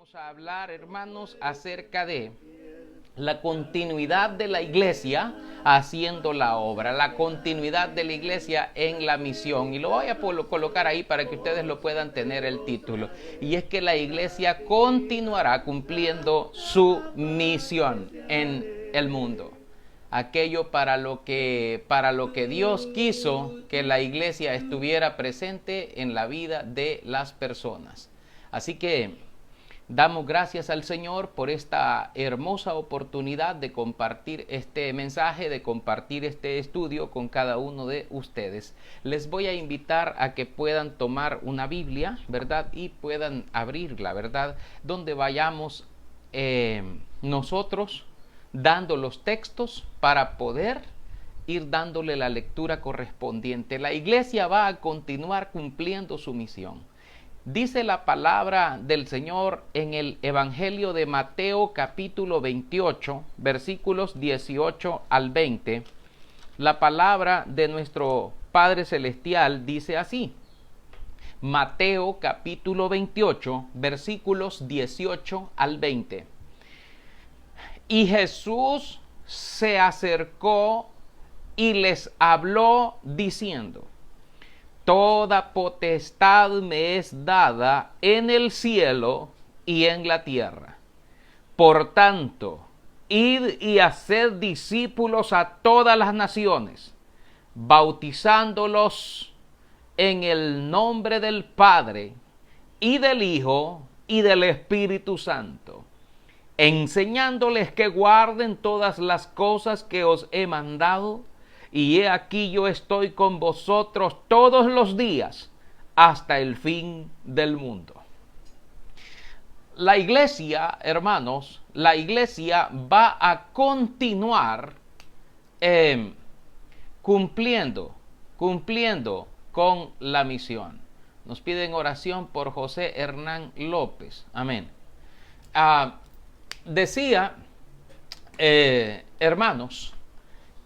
Vamos a hablar, hermanos, acerca de la continuidad de la iglesia haciendo la obra, la continuidad de la iglesia en la misión. Y lo voy a colocar ahí para que ustedes lo puedan tener el título. Y es que la iglesia continuará cumpliendo su misión en el mundo. Aquello para lo que Dios quiso que la iglesia estuviera presente en la vida de las personas. Así que damos gracias al Señor por esta hermosa oportunidad de compartir este mensaje, de compartir este estudio con cada uno de ustedes. Les voy a invitar a que puedan tomar una Biblia, ¿verdad? Y puedan abrirla, ¿verdad? Donde vayamos nosotros dando los textos para poder ir dándole la lectura correspondiente. La iglesia va a continuar cumpliendo su misión. Dice la palabra del Señor en el Evangelio de Mateo capítulo 28, versículos 18 al 20. La palabra de nuestro Padre Celestial dice así. Mateo capítulo 28, versículos 18 al 20. Y Jesús se acercó y les habló diciendo: Toda potestad me es dada en el cielo y en la tierra. Por tanto, id y haced discípulos a todas las naciones, bautizándolos en el nombre del Padre, y del Hijo, y del Espíritu Santo, enseñándoles que guarden todas las cosas que os he mandado. Y he aquí yo estoy con vosotros todos los días hasta el fin del mundo. La iglesia, hermanos, la iglesia va a continuar cumpliendo con la misión. Nos piden oración por José Hernán López. Amén. Decía, hermanos,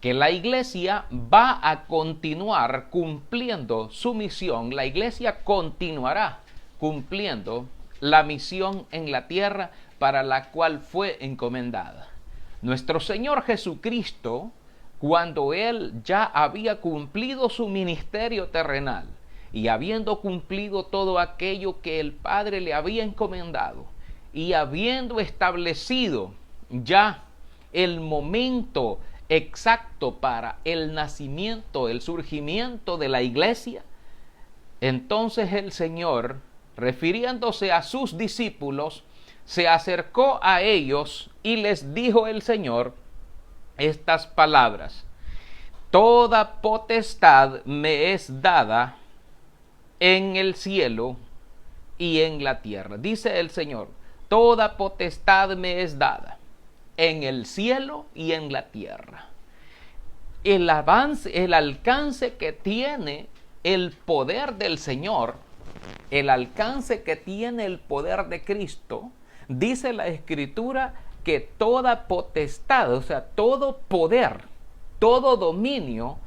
que la iglesia va a continuar cumpliendo su misión. La iglesia continuará cumpliendo la misión en la tierra para la cual fue encomendada. Nuestro Señor Jesucristo, cuando Él ya había cumplido su ministerio terrenal y habiendo cumplido todo aquello que el Padre le había encomendado y habiendo establecido ya el momento exacto para el nacimiento, el surgimiento de la iglesia, entonces el Señor, refiriéndose a sus discípulos, se acercó a ellos y les dijo el Señor estas palabras: Toda potestad me es dada en el cielo y en la tierra. Dice el Señor, toda potestad me es dada en el cielo y en la tierra. El alcance que tiene el poder del Señor, el alcance que tiene el poder de Cristo, dice la Escritura que toda potestad, o sea, todo poder, todo dominio,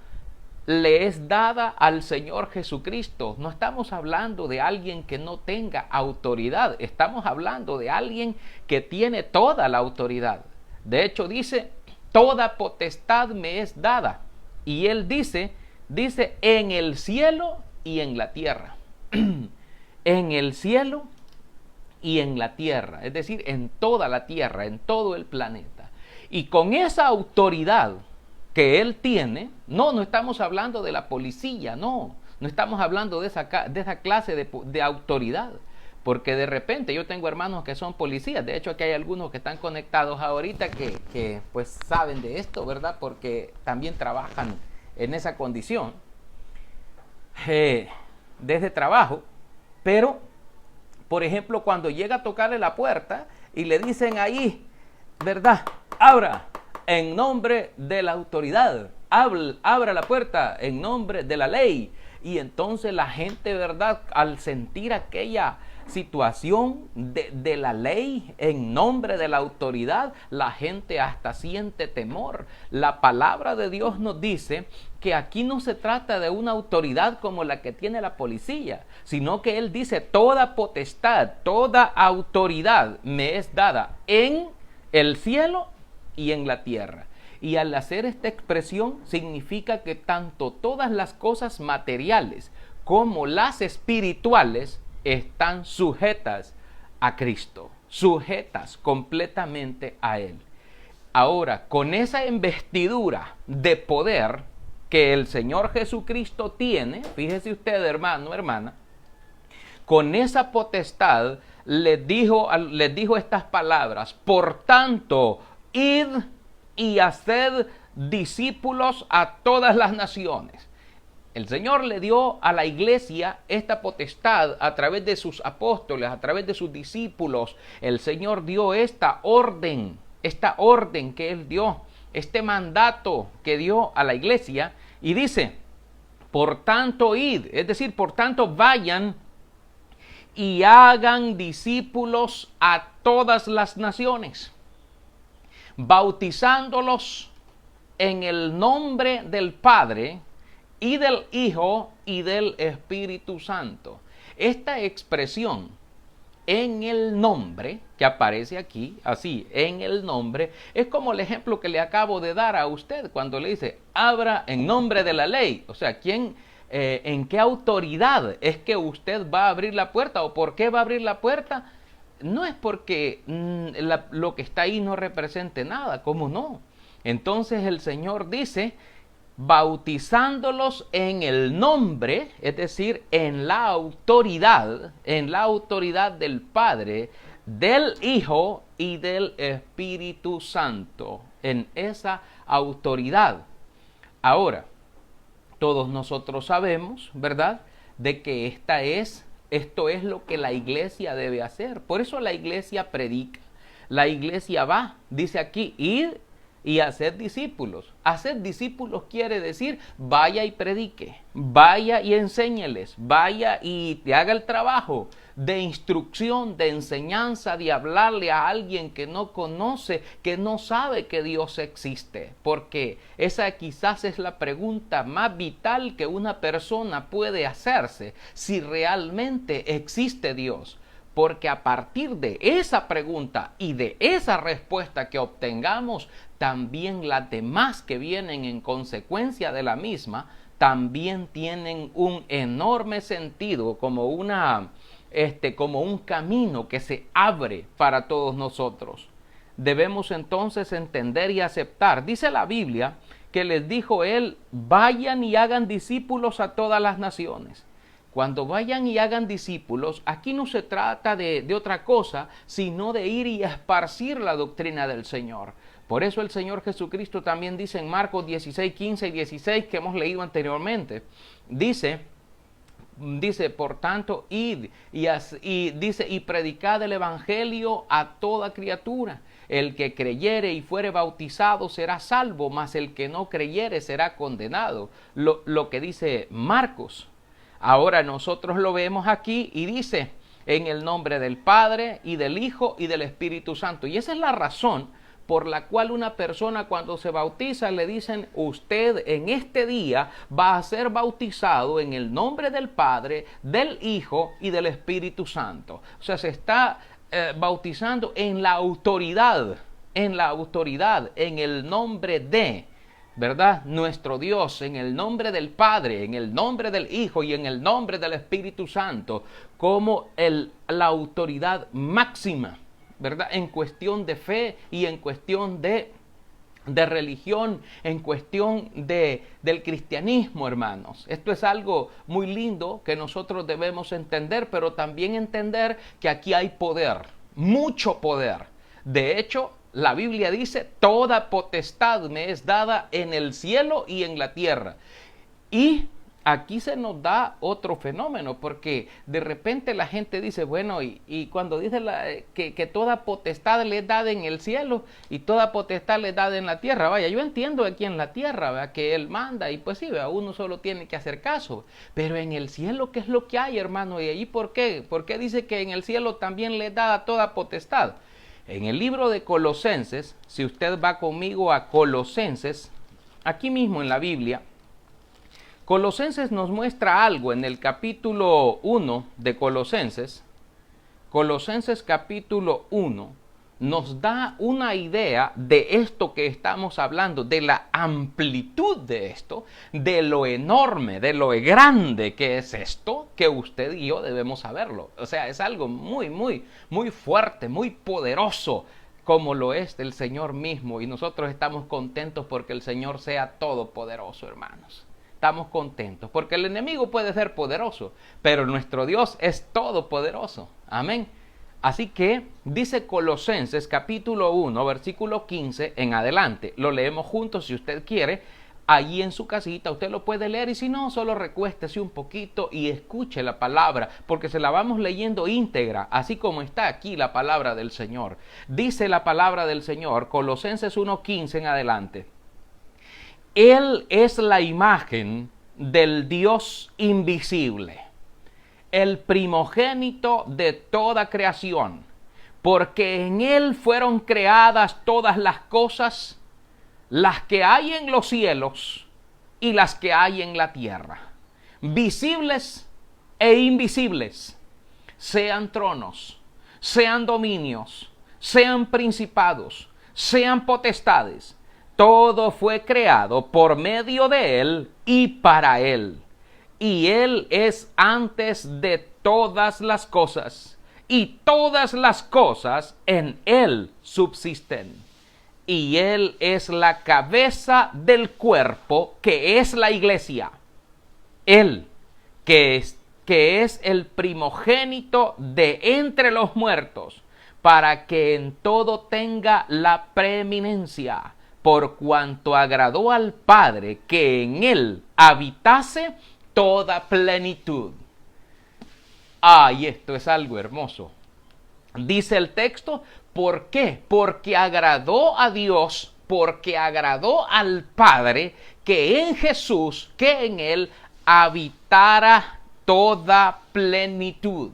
le es dada al Señor Jesucristo. No estamos hablando de alguien que no tenga autoridad, estamos hablando de alguien que tiene toda la autoridad. De hecho dice, toda potestad me es dada. Y Él dice en el cielo y en la tierra. En el cielo y en la tierra. Es decir, en toda la tierra, en todo el planeta. Y con esa autoridad que Él tiene, no estamos hablando de la policía, no estamos hablando de esa clase de autoridad. Porque de repente yo tengo hermanos que son policías. De hecho, aquí hay algunos que están conectados ahorita que pues saben de esto, ¿verdad? Porque también trabajan en esa condición desde trabajo. Pero, por ejemplo, cuando llega a tocarle la puerta y le dicen ahí, ¿verdad? Abra en nombre de la autoridad. Abra la puerta en nombre de la ley. Y entonces la gente, ¿verdad? Al sentir aquella situación de la ley, en nombre de la autoridad, la gente hasta siente temor. La palabra de Dios nos dice que aquí no se trata de una autoridad como la que tiene la policía, sino que Él dice: toda potestad, toda autoridad me es dada en el cielo y en la tierra. Y al hacer esta expresión significa que tanto todas las cosas materiales como las espirituales están sujetas a Cristo, sujetas completamente a Él. Ahora, con esa investidura de poder que el Señor Jesucristo tiene, fíjese usted, hermano, hermana, con esa potestad les dijo estas palabras: por tanto, id y haced discípulos a todas las naciones. El Señor le dio a la iglesia esta potestad a través de sus apóstoles, a través de sus discípulos. El Señor dio esta orden que Él dio, este mandato que dio a la iglesia, y dice: por tanto id, es decir, por tanto vayan y hagan discípulos a todas las naciones, bautizándolos en el nombre del Padre y del Hijo y del Espíritu Santo. Esta expresión, en el nombre, que aparece aquí, así, en el nombre, es como el ejemplo que le acabo de dar a usted cuando le dice: abra en nombre de la ley. O sea, ¿en qué autoridad es que usted va a abrir la puerta? ¿O por qué va a abrir la puerta? No es porque lo que está ahí no represente nada, ¿cómo no? Entonces el Señor dice: bautizándolos en el nombre, es decir, en la autoridad del Padre, del Hijo y del Espíritu Santo, en esa autoridad. Ahora, todos nosotros sabemos, ¿verdad?, de que esto es lo que la iglesia debe hacer. Por eso la iglesia predica, la iglesia va, dice aquí: id y hacer discípulos. Hacer discípulos quiere decir: vaya y predique, vaya y enséñeles, vaya y haga el trabajo de instrucción, de enseñanza, de hablarle a alguien que no conoce, que no sabe que Dios existe. Porque esa quizás es la pregunta más vital que una persona puede hacerse: si realmente existe Dios. Porque a partir de esa pregunta y de esa respuesta que obtengamos, también las demás que vienen en consecuencia de la misma, también tienen un enorme sentido, como un camino que se abre para todos nosotros. Debemos entonces entender y aceptar. Dice la Biblia que les dijo Él: vayan y hagan discípulos a todas las naciones. Cuando vayan y hagan discípulos, aquí no se trata de otra cosa, sino de ir y esparcir la doctrina del Señor. Por eso el Señor Jesucristo también dice en Marcos 16, 15 y 16, que hemos leído anteriormente, dice, por tanto, id y predicad el evangelio a toda criatura. El que creyere y fuere bautizado será salvo, mas el que no creyere será condenado. Lo que dice Marcos. Ahora nosotros lo vemos aquí y dice: en el nombre del Padre y del Hijo y del Espíritu Santo. Y esa es la razón por la cual una persona cuando se bautiza le dicen: usted en este día va a ser bautizado en el nombre del Padre, del Hijo y del Espíritu Santo. O sea, se está bautizando en la autoridad, en el nombre de, ¿verdad?, nuestro Dios, en el nombre del Padre, en el nombre del Hijo y en el nombre del Espíritu Santo, como la autoridad máxima, ¿verdad?, en cuestión de fe y en cuestión de religión, en cuestión del cristianismo, hermanos. Esto es algo muy lindo que nosotros debemos entender, pero también entender que aquí hay poder, mucho poder. De hecho, la Biblia dice: toda potestad me es dada en el cielo y en la tierra. Y aquí se nos da otro fenómeno, porque de repente la gente dice, bueno, y cuando dice que toda potestad le es dada en el cielo y toda potestad le es dada en la tierra, vaya, yo entiendo aquí en la tierra, ¿verdad?, que Él manda, y pues sí, ¿verdad?, uno solo tiene que hacer caso, pero en el cielo, ¿qué es lo que hay, hermano? ¿Y ahí por qué? ¿Por qué dice que en el cielo también le es dada toda potestad? En el libro de Colosenses, si usted va conmigo a Colosenses, aquí mismo en la Biblia, Colosenses nos muestra algo en el capítulo 1 de Colosenses. Colosenses capítulo 1 nos da una idea de esto que estamos hablando, de la amplitud de esto, de lo enorme, de lo grande que es esto, que usted y yo debemos saberlo. O sea, es algo muy, muy, muy fuerte, muy poderoso, como lo es el Señor mismo. Y nosotros estamos contentos porque el Señor sea todopoderoso, hermanos. Estamos contentos porque el enemigo puede ser poderoso, pero nuestro Dios es todopoderoso. Amén. Así que dice Colosenses capítulo 1, versículo 15 en adelante. Lo leemos juntos si usted quiere. Allí en su casita usted lo puede leer, y si no, solo recuéstese un poquito y escuche la palabra, porque se la vamos leyendo íntegra, así como está aquí la palabra del Señor. Dice la palabra del Señor, Colosenses 1:15 en adelante. Él es la imagen del Dios invisible, el primogénito de toda creación, porque en Él fueron creadas todas las cosas, las que hay en los cielos y las que hay en la tierra, visibles e invisibles, sean tronos, sean dominios, sean principados, sean potestades. Todo fue creado por medio de Él y para Él. Y Él es antes de todas las cosas, y todas las cosas en Él subsisten. Y Él es la cabeza del cuerpo, que es la iglesia. Él, que es el primogénito de entre los muertos, para que en todo tenga la preeminencia, por cuanto agradó al Padre que en Él habitase toda plenitud. Ay, esto es algo hermoso. Dice el texto, ¿por qué? Porque agradó a Dios, porque agradó al Padre que en Jesús, que en Él habitara toda plenitud.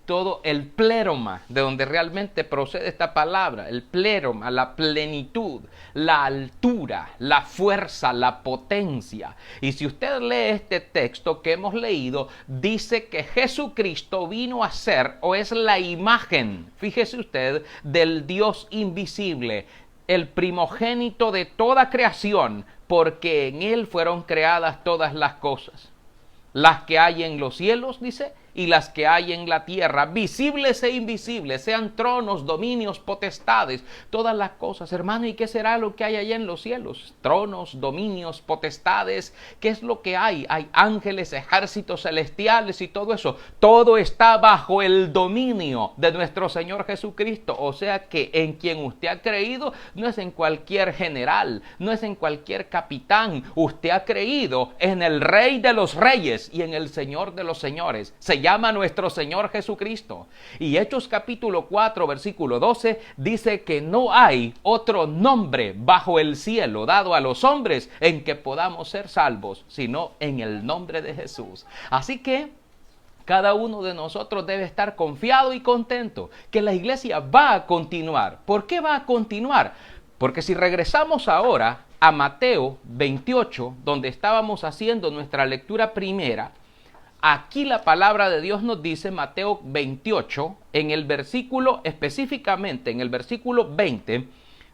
Todo el pléroma, de donde realmente procede esta palabra, el pléroma, la plenitud, la altura, la fuerza, la potencia. Y si usted lee este texto que hemos leído, dice que Jesucristo vino a ser, o es la imagen, fíjese usted, del Dios invisible, el primogénito de toda creación, porque en Él fueron creadas todas las cosas. Las que hay en los cielos, dice, y las que hay en la tierra, visibles e invisibles, sean tronos, dominios, potestades, todas las cosas. Hermano, ¿y qué será lo que hay allá en los cielos? Tronos, dominios, potestades, ¿qué es lo que hay? Hay ángeles, ejércitos celestiales y todo eso. Todo está bajo el dominio de nuestro Señor Jesucristo. O sea que en quien usted ha creído no es en cualquier general, no es en cualquier capitán. Usted ha creído en el Rey de los Reyes y en el Señor de los Señores. Se llama nuestro Señor Jesucristo. Y Hechos capítulo 4 versículo 12 dice que no hay otro nombre bajo el cielo dado a los hombres en que podamos ser salvos, sino en el nombre de Jesús. Así que cada uno de nosotros debe estar confiado y contento que la iglesia va a continuar. ¿Por qué va a continuar? Porque si regresamos ahora a Mateo 28, donde estábamos haciendo nuestra lectura primera, aquí la palabra de Dios nos dice, Mateo 28, en el versículo, específicamente en el versículo 20,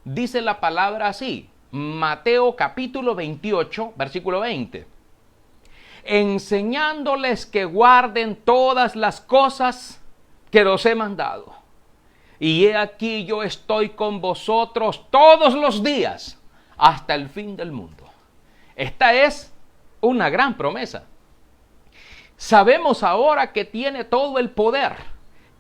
dice la palabra así, Mateo capítulo 28, versículo 20. Enseñándoles que guarden todas las cosas que los he mandado. Y he aquí yo estoy con vosotros todos los días hasta el fin del mundo. Esta es una gran promesa. Sabemos ahora que tiene todo el poder,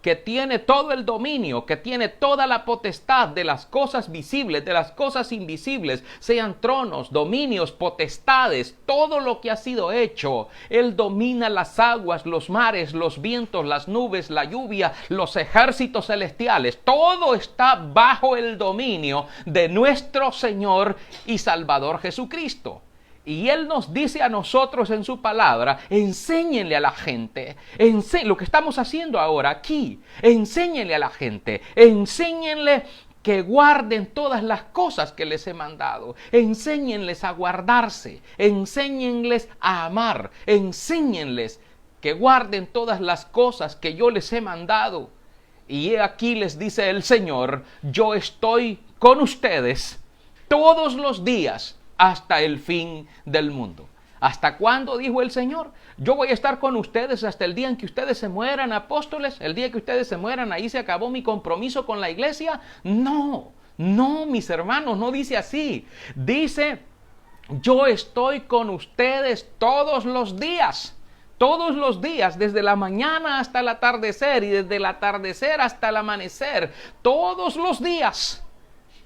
que tiene todo el dominio, que tiene toda la potestad de las cosas visibles, de las cosas invisibles, sean tronos, dominios, potestades, todo lo que ha sido hecho. Él domina las aguas, los mares, los vientos, las nubes, la lluvia, los ejércitos celestiales. Todo está bajo el dominio de nuestro Señor y Salvador Jesucristo. Y Él nos dice a nosotros en su palabra, enséñenle a la gente, lo que estamos haciendo ahora aquí, enséñenle a la gente, enséñenle que guarden todas las cosas que les he mandado, enséñenles a guardarse, enséñenles a amar, enséñenles que guarden todas las cosas que yo les he mandado. Y he aquí les dice el Señor, yo estoy con ustedes todos los días, hasta el fin del mundo. ¿Hasta cuándo? Dijo el Señor. Yo voy a estar con ustedes hasta el día en que ustedes se mueran, apóstoles. El día que ustedes se mueran, ahí se acabó mi compromiso con la iglesia. No, mis hermanos, no dice así. Dice, yo estoy con ustedes todos los días. Todos los días, desde la mañana hasta el atardecer y desde el atardecer hasta el amanecer. Todos los días.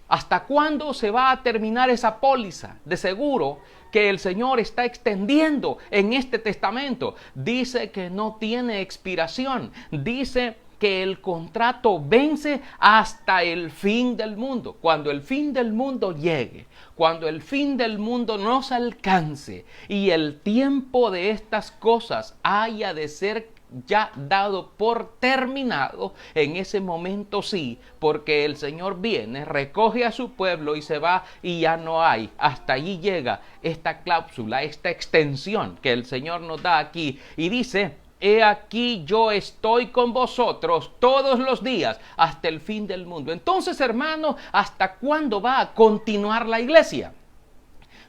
¿Hasta cuándo se va a terminar esa póliza de seguro que el Señor está extendiendo en este testamento? Dice que no tiene expiración. Dice que el contrato vence hasta el fin del mundo. Cuando el fin del mundo llegue, cuando el fin del mundo nos alcance y el tiempo de estas cosas haya de ser ya dado por terminado, en ese momento sí, porque el Señor viene, recoge a su pueblo y se va y ya no hay. Hasta allí llega esta cláusula, esta extensión que el Señor nos da aquí y dice, he aquí yo estoy con vosotros todos los días hasta el fin del mundo. Entonces, hermano, ¿hasta cuándo va a continuar la iglesia?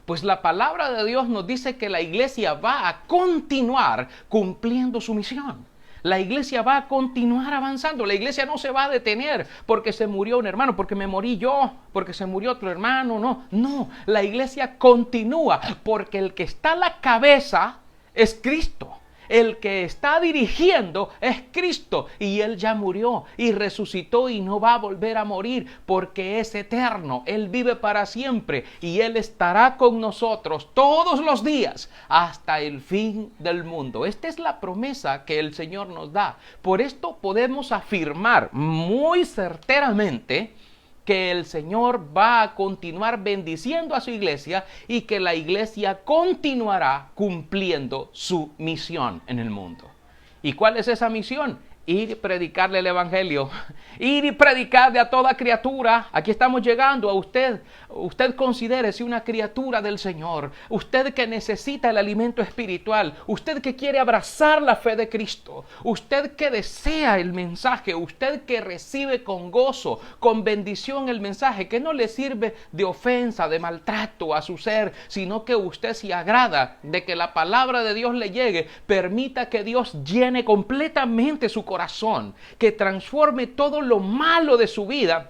Pues la palabra de Dios nos dice que la iglesia va a continuar cumpliendo su misión. La iglesia va a continuar avanzando. La iglesia no se va a detener porque se murió un hermano, porque me morí yo, porque se murió otro hermano. No, la iglesia continúa porque el que está a la cabeza es Cristo. El que está dirigiendo es Cristo y Él ya murió y resucitó y no va a volver a morir porque es eterno. Él vive para siempre y Él estará con nosotros todos los días hasta el fin del mundo. Esta es la promesa que el Señor nos da. Por esto podemos afirmar muy certeramente que el Señor va a continuar bendiciendo a su iglesia y que la iglesia continuará cumpliendo su misión en el mundo. ¿Y cuál es esa misión? Ir y predicarle el evangelio, ir y predicarle a toda criatura. Aquí estamos llegando a usted. Usted considérese una criatura del Señor. Usted que necesita el alimento espiritual. Usted que quiere abrazar la fe de Cristo. Usted que desea el mensaje. Usted que recibe con gozo, con bendición el mensaje, que no le sirve de ofensa, de maltrato a su ser, sino que usted se agrada de que la palabra de Dios le llegue. Permita que Dios llene completamente su corazón, que transforme todo lo malo de su vida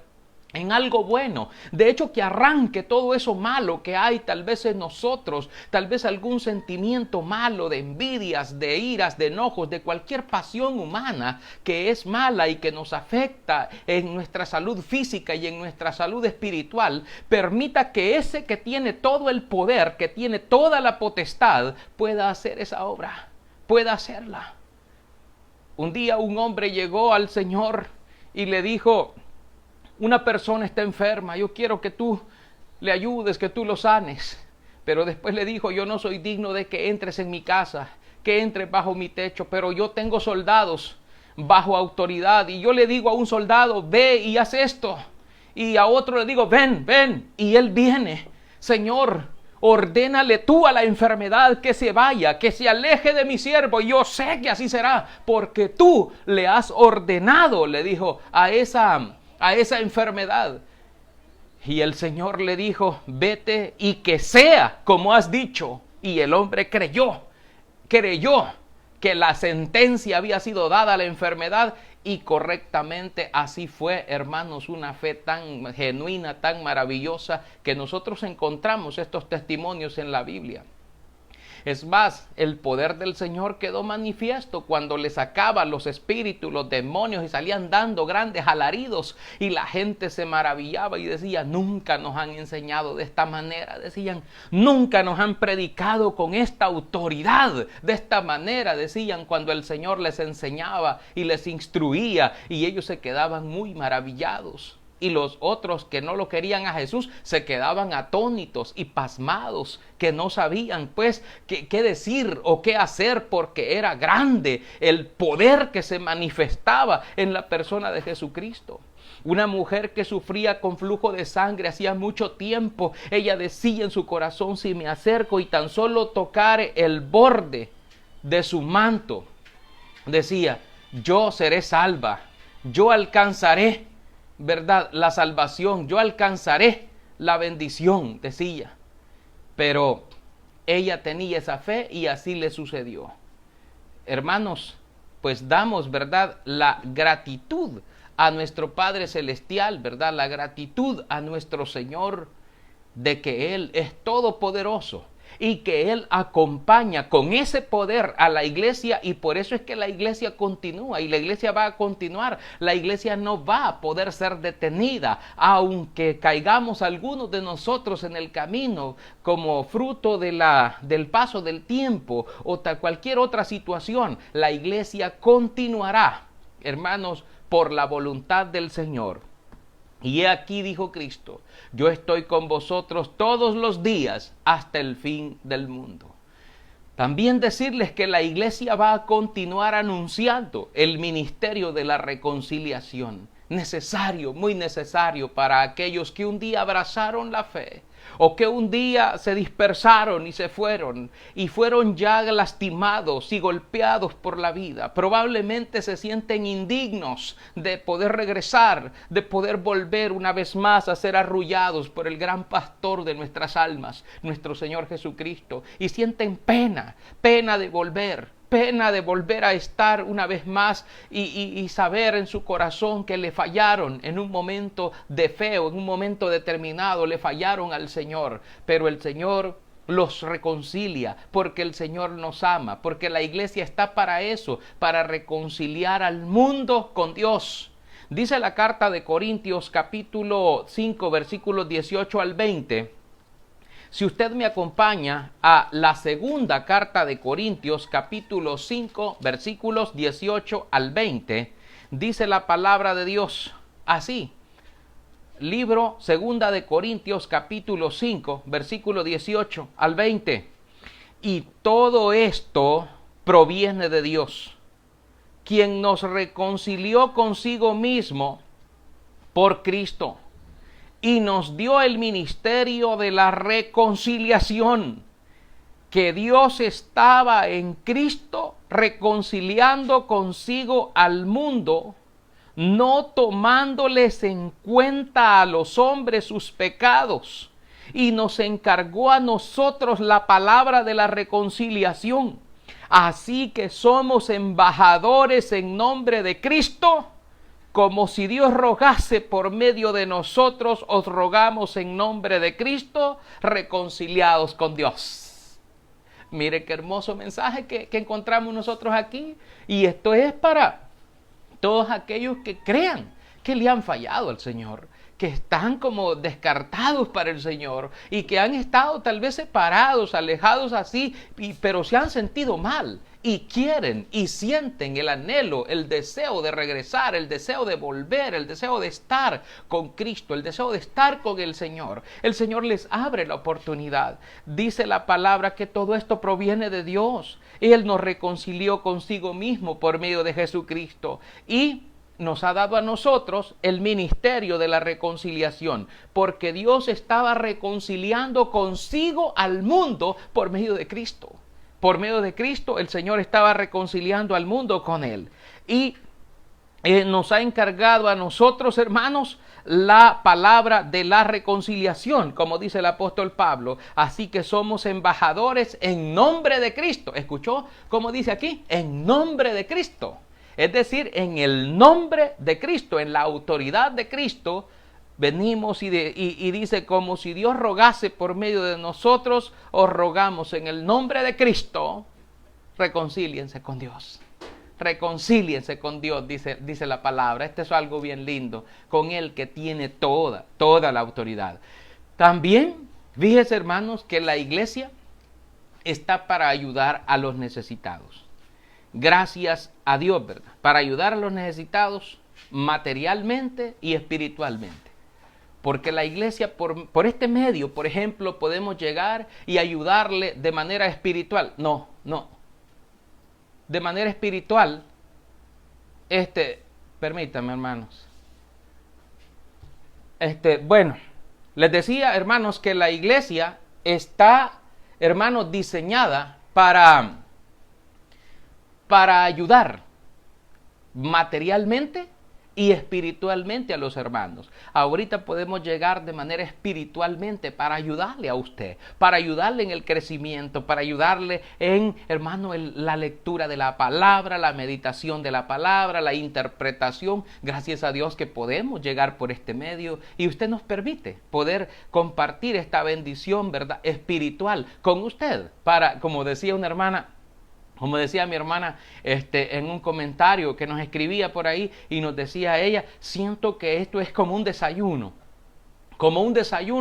en algo bueno. De hecho, que arranque todo eso malo que hay tal vez en nosotros, tal vez algún sentimiento malo de envidias, de iras, de enojos, de cualquier pasión humana que es mala y que nos afecta en nuestra salud física y en nuestra salud espiritual. Permita que ese que tiene todo el poder, que tiene toda la potestad, pueda hacer esa obra, pueda hacerla. Un día un hombre llegó al Señor y le dijo, una persona está enferma, yo quiero que tú le ayudes, que tú lo sanes. Pero después le dijo, yo no soy digno de que entres en mi casa, que entres bajo mi techo, pero yo tengo soldados bajo autoridad y yo le digo a un soldado, ve y haz esto. Y a otro le digo, ven, y él viene. Señor, ordénale tú a la enfermedad que se vaya, que se aleje de mi siervo. Yo sé que así será, porque tú le has ordenado, le dijo a esa enfermedad. Y el Señor le dijo, vete y que sea como has dicho. Y el hombre creyó que la sentencia había sido dada a la enfermedad y correctamente así fue, hermanos, una fe tan genuina, tan maravillosa que nosotros encontramos estos testimonios en la Biblia. Es más, el poder del Señor quedó manifiesto cuando le sacaban los espíritus, los demonios, y salían dando grandes alaridos, y la gente se maravillaba y decía: nunca nos han enseñado de esta manera, decían, nunca nos han predicado con esta autoridad, de esta manera, decían, cuando el Señor les enseñaba y les instruía, y ellos se quedaban muy maravillados. Y los otros que no lo querían a Jesús se quedaban atónitos y pasmados, que no sabían pues qué decir o qué hacer, porque era grande el poder que se manifestaba en la persona de Jesucristo. Una mujer que sufría con flujo de sangre hacía mucho tiempo, ella decía en su corazón: si me acerco y tan solo tocare el borde de su manto, decía, yo seré salva, yo alcanzaré, ¿verdad?, la salvación, yo alcanzaré la bendición, decía. Pero ella tenía esa fe y así le sucedió. Hermanos, pues damos, ¿verdad?, la gratitud a nuestro Padre Celestial, ¿verdad?, la gratitud a nuestro Señor de que Él es todopoderoso y que Él acompaña con ese poder a la iglesia, y por eso es que la iglesia continúa y la iglesia va a continuar. La iglesia no va a poder ser detenida, aunque caigamos algunos de nosotros en el camino como fruto del paso del tiempo o cualquier otra situación. La iglesia continuará, hermanos, por la voluntad del Señor. Y he aquí, dijo Cristo, yo estoy con vosotros todos los días hasta el fin del mundo. También decirles que la iglesia va a continuar anunciando el ministerio de la reconciliación. Necesario, muy necesario para aquellos que un día abrazaron la fe, o que un día se dispersaron y se fueron, y fueron ya lastimados y golpeados por la vida. Probablemente se sienten indignos de poder regresar, de poder volver una vez más a ser arrullados por el gran pastor de nuestras almas, nuestro Señor Jesucristo, y sienten pena de volver a estar una vez más y saber en su corazón que le fallaron en un momento de fe o en un momento determinado, le fallaron al Señor. Pero el Señor los reconcilia porque el Señor nos ama, porque la iglesia está para eso, para reconciliar al mundo con Dios. Dice la carta de Corintios capítulo 5 versículos 18 al 20. Si usted me acompaña a la segunda carta de Corintios, capítulo 5, versículos 18 al 20, dice la palabra de Dios así. Libro segunda de Corintios, capítulo 5, versículo 18 al 20. Y todo esto proviene de Dios, quien nos reconcilió consigo mismo por Cristo, y nos dio el ministerio de la reconciliación, que Dios estaba en Cristo reconciliando consigo al mundo, no tomándoles en cuenta a los hombres sus pecados, y nos encargó a nosotros la palabra de la reconciliación. Así que somos embajadores en nombre de Cristo, como si Dios rogase por medio de nosotros, os rogamos en nombre de Cristo, reconciliados con Dios. Mire qué hermoso mensaje que encontramos nosotros aquí. Y esto es para todos aquellos que crean que le han fallado al Señor, que están como descartados para el Señor y que han estado tal vez separados, alejados así, pero se han sentido mal y quieren y sienten el anhelo, el deseo de regresar, el deseo de volver, el deseo de estar con Cristo, el deseo de estar con el Señor. El Señor les abre la oportunidad. Dice la palabra que todo esto proviene de Dios. Él nos reconcilió consigo mismo por medio de Jesucristo y nos ha dado a nosotros el ministerio de la reconciliación, porque Dios estaba reconciliando consigo al mundo por medio de Cristo. Por medio de Cristo el Señor estaba reconciliando al mundo con Él. Y nos ha encargado a nosotros, hermanos, la palabra de la reconciliación, como dice el apóstol Pablo. Así que somos embajadores en nombre de Cristo. ¿Escuchó cómo dice aquí? En nombre de Cristo. Es decir, en el nombre de Cristo, en la autoridad de Cristo, venimos y dice, como si Dios rogase por medio de nosotros, os rogamos en el nombre de Cristo, reconcíliense con Dios. Reconcíliense con Dios, dice la palabra. Este es algo bien lindo, con Él que tiene toda la autoridad. También, fíjense hermanos, que la iglesia está para ayudar a los necesitados. Gracias a Dios, ¿verdad? Para ayudar a los necesitados materialmente y espiritualmente. Porque la iglesia, por este medio, por ejemplo, podemos llegar y ayudarle de manera espiritual. No. De manera espiritual, permítanme, hermanos. Bueno, les decía, hermanos, que la iglesia está, hermanos, diseñada para ayudar materialmente y espiritualmente a los hermanos. Ahorita podemos llegar de manera espiritualmente para ayudarle a usted, para ayudarle en el crecimiento, para ayudarle en, hermano, la lectura de la palabra, la meditación de la palabra, la interpretación. Gracias a Dios que podemos llegar por este medio y usted nos permite poder compartir esta bendición, ¿verdad?, espiritual con usted. Para, como decía una hermana, como decía mi hermana en un comentario que nos escribía por ahí y nos decía ella, siento que esto es como un desayuno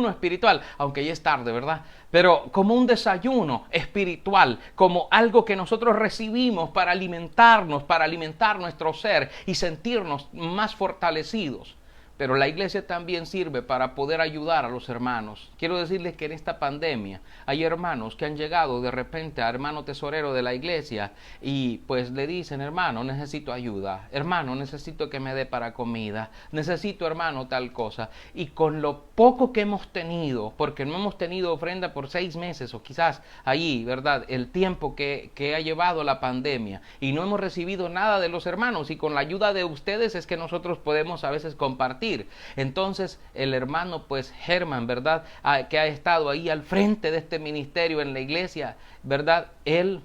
espiritual, aunque ya es tarde, ¿verdad? Pero como un desayuno espiritual, como algo que nosotros recibimos para alimentarnos, para alimentar nuestro ser y sentirnos más fortalecidos. Pero la iglesia también sirve para poder ayudar a los hermanos. Quiero decirles que en esta pandemia hay hermanos que han llegado de repente a hermano tesorero de la iglesia y pues le dicen, hermano, necesito ayuda, hermano, necesito que me dé para comida, necesito, hermano, tal cosa. Y con lo poco que hemos tenido, porque no hemos tenido ofrenda por 6 meses o quizás allí, ¿verdad?, el tiempo que ha llevado la pandemia y no hemos recibido nada de los hermanos, y con la ayuda de ustedes es que nosotros podemos a veces compartir. Entonces el hermano pues Germán, ¿verdad?, que ha estado ahí al frente de este ministerio en la iglesia, ¿verdad?, él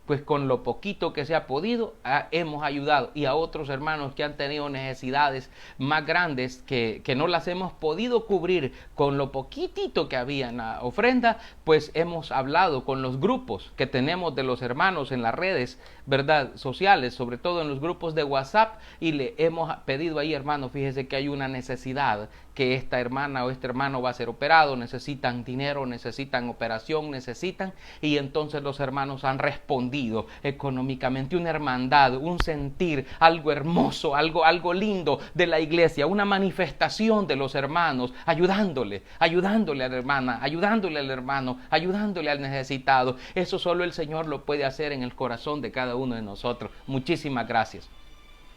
pues con lo poquito que se ha podido hemos ayudado, y a otros hermanos que han tenido necesidades más grandes que no las hemos podido cubrir con lo poquitito que había en la ofrenda, pues hemos hablado con los grupos que tenemos de los hermanos en las redes, ¿verdad?, sociales, sobre todo en los grupos de WhatsApp, y le hemos pedido ahí, hermano, fíjese que hay una necesidad, que esta hermana o este hermano va a ser operado, necesitan dinero, necesitan operación, y entonces los hermanos han respondido económicamente. Una hermandad, un sentir, algo hermoso, algo lindo de la iglesia, una manifestación de los hermanos, ayudándole a la hermana, ayudándole al hermano, ayudándole al necesitado. Eso solo el Señor lo puede hacer en el corazón de cada uno de nosotros. Muchísimas gracias,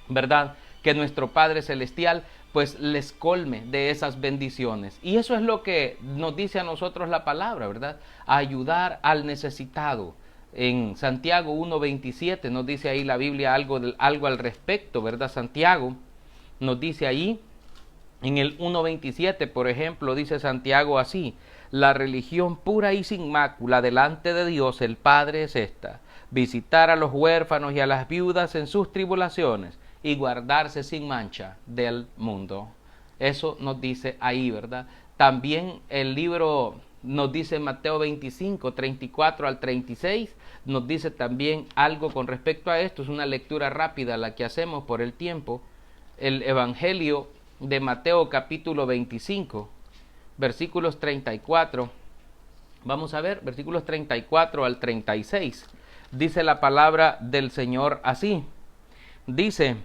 ¿verdad? Que nuestro Padre Celestial pues les colme de esas bendiciones. Y eso es lo que nos dice a nosotros la palabra, ¿verdad? Ayudar al necesitado. En Santiago 1:27 nos dice ahí la Biblia algo al respecto, ¿verdad? Santiago nos dice ahí, en el 1:27, por ejemplo, dice Santiago así: la religión pura y sin mácula delante de Dios el Padre es esta: visitar a los huérfanos y a las viudas en sus tribulaciones y guardarse sin mancha del mundo. Eso nos dice ahí, ¿verdad? También el libro nos dice en Mateo 25, 34 al 36, nos dice también algo con respecto a esto. Es una lectura rápida la que hacemos por el tiempo. El Evangelio de Mateo capítulo 25, versículos 34. Vamos a ver, versículos 34 al 36. Dice la palabra del Señor así. Dice: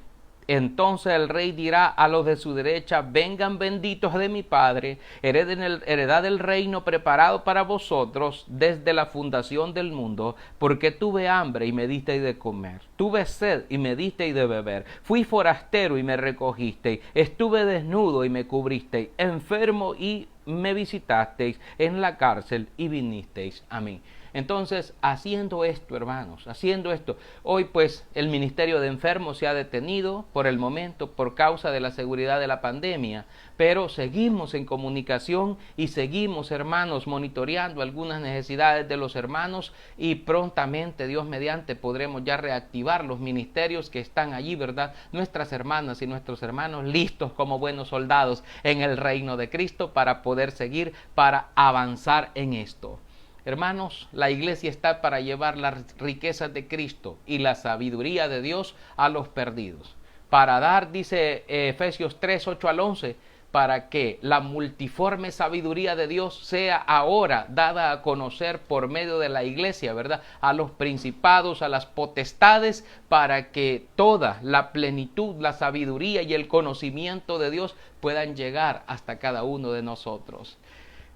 entonces el rey dirá a los de su derecha: vengan benditos de mi Padre, heredad del reino preparado para vosotros desde la fundación del mundo, porque tuve hambre y me disteis de comer, tuve sed y me disteis de beber, fui forastero y me recogisteis, estuve desnudo y me cubristeis, enfermo y me visitasteis, en la cárcel y vinisteis a mí. Entonces, haciendo esto, hermanos, haciendo esto, hoy pues el Ministerio de Enfermos se ha detenido por el momento por causa de la seguridad de la pandemia, pero seguimos en comunicación y seguimos, hermanos, monitoreando algunas necesidades de los hermanos y prontamente, Dios mediante, podremos ya reactivar los ministerios que están allí, ¿verdad? Nuestras hermanas y nuestros hermanos listos como buenos soldados en el reino de Cristo para poder seguir, para avanzar en esto. Hermanos, la iglesia está para llevar las riquezas de Cristo y la sabiduría de Dios a los perdidos. Para dar, dice Efesios 3, 8 al 11, para que la multiforme sabiduría de Dios sea ahora dada a conocer por medio de la iglesia, ¿verdad? A los principados, a las potestades, para que toda la plenitud, la sabiduría y el conocimiento de Dios puedan llegar hasta cada uno de nosotros.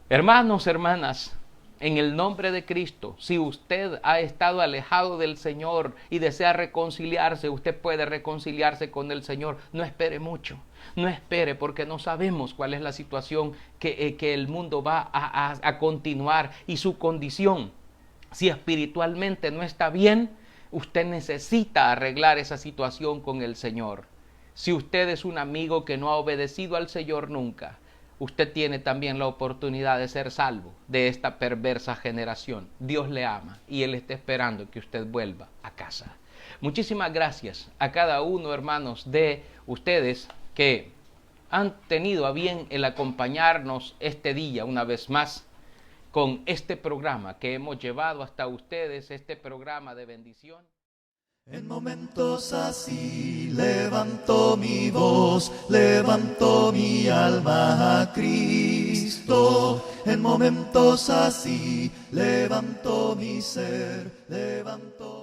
Hermanos, hermanas, en el nombre de Cristo, si usted ha estado alejado del Señor y desea reconciliarse, usted puede reconciliarse con el Señor. No espere mucho, no espere, porque no sabemos cuál es la situación que el mundo va a continuar y su condición. Si espiritualmente no está bien, usted necesita arreglar esa situación con el Señor. Si usted es un amigo que no ha obedecido al Señor nunca, usted tiene también la oportunidad de ser salvo de esta perversa generación. Dios le ama y Él está esperando que usted vuelva a casa. Muchísimas gracias a cada uno, hermanos, de ustedes que han tenido a bien el acompañarnos este día una vez más con este programa que hemos llevado hasta ustedes, este programa de bendición. En momentos así levanto mi voz, levanto mi alma a Cristo. En momentos así levanto mi ser, levanto